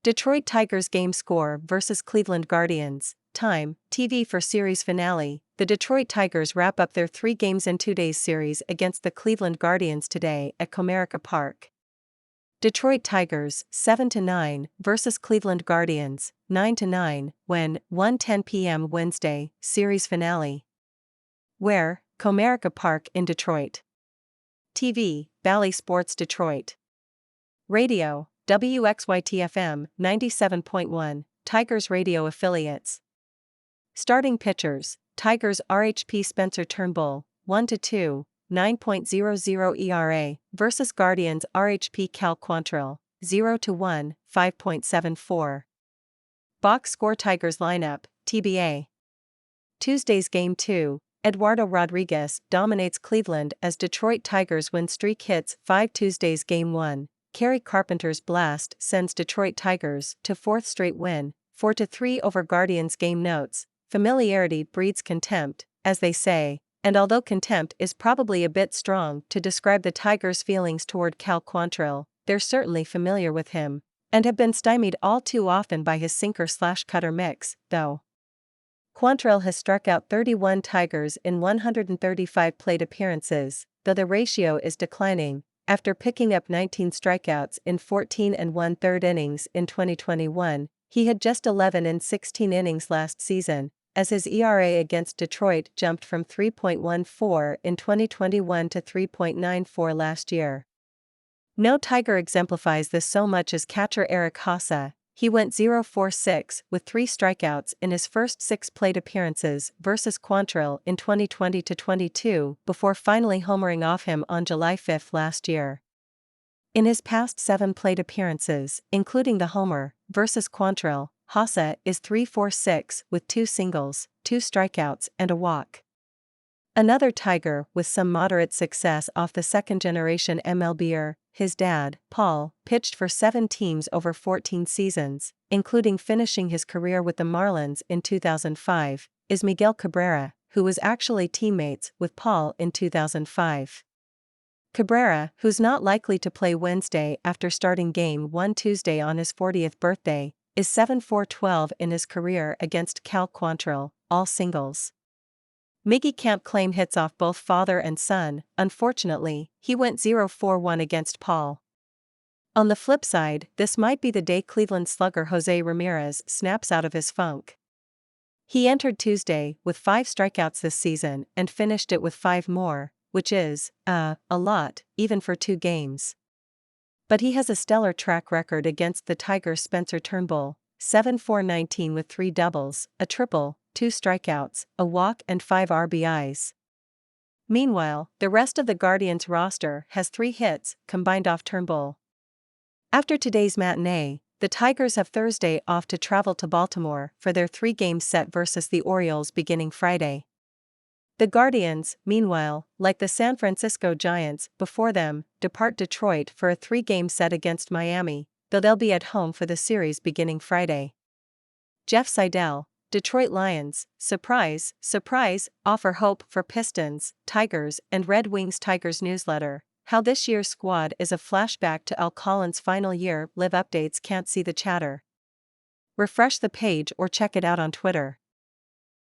Detroit Tigers game score versus Cleveland Guardians. Time, TV for series finale. The Detroit Tigers wrap up their 3 games in 2 days series against the Cleveland Guardians today at Comerica Park. Detroit Tigers 7-9 versus Cleveland Guardians 9-9 when 1:10 p.m. Wednesday, series finale. Where? Comerica Park in Detroit. TV, Bally Sports Detroit. Radio, WXYT-FM 97.1, Tigers radio affiliates. Starting pitchers, Tigers RHP Spencer Turnbull, 1-2, 9.00 ERA, versus Guardians RHP Cal Quantrill, 0-1, 5.74. Box score Tigers lineup, TBA. Tuesday's Game 2, Eduardo Rodriguez dominates Cleveland as Detroit Tigers win streak hits 5. Tuesday's Game 1, Kerry Carpenter's blast sends Detroit Tigers to 4th straight win, 4-3 over Guardians. Game notes, familiarity breeds contempt, as they say, and although contempt is probably a bit strong to describe the Tigers' feelings toward Cal Quantrill, they're certainly familiar with him, and have been stymied all too often by his sinker-slash-cutter mix, though. Quantrill has struck out 31 Tigers in 135 plate appearances, though the ratio is declining, after picking up 19 strikeouts in 14 1/3 innings in 2021, he had just 11 in 16 innings last season, as his ERA against Detroit jumped from 3.14 in 2021 to 3.94 last year. No Tiger exemplifies this so much as catcher Eric Haase. He went 0-for-6 with 3 strikeouts in his first 6 plate appearances versus Quantrill in 2020-22 before finally homering off him on July 5 last year. In his past 7 plate appearances, including the homer versus Quantrill, Haase is 3-for-6 with 2 singles, 2 strikeouts and a walk. Another Tiger with some moderate success off the second-generation MLBer, his dad, Paul, pitched for 7 teams over 14 seasons, including finishing his career with the Marlins in 2005, is Miguel Cabrera, who was actually teammates with Paul in 2005. Cabrera, who's not likely to play Wednesday after starting Game 1 Tuesday on his 40th birthday, is 7-for-12 in his career against Cal Quantrill, all singles. Miggy can't claim hits off both father and son. Unfortunately, he went 0-for-1 against Paul. On the flip side, this might be the day Cleveland slugger Jose Ramirez snaps out of his funk. He entered Tuesday with 5 strikeouts this season and finished it with 5 more, which is, a lot, even for 2 games. But he has a stellar track record against the Tigers' Spencer Turnbull, 7-for-19 with 3 doubles, a triple, 2 strikeouts, a walk and 5 RBIs. Meanwhile, the rest of the Guardians roster has 3 hits combined off Turnbull. After today's matinee, the Tigers have Thursday off to travel to Baltimore for their 3-game set versus the Orioles beginning Friday. The Guardians, meanwhile, like the San Francisco Giants before them, depart Detroit for a 3-game set against Miami, though they'll be at home for the series beginning Friday. Jeff Seidel, Detroit Lions, surprise, surprise, offer hope for Pistons, Tigers and Red Wings. Tigers newsletter, how this year's squad is a flashback to Al Collins' final year. Live updates. Can't see the chatter? Refresh the page or check it out on Twitter.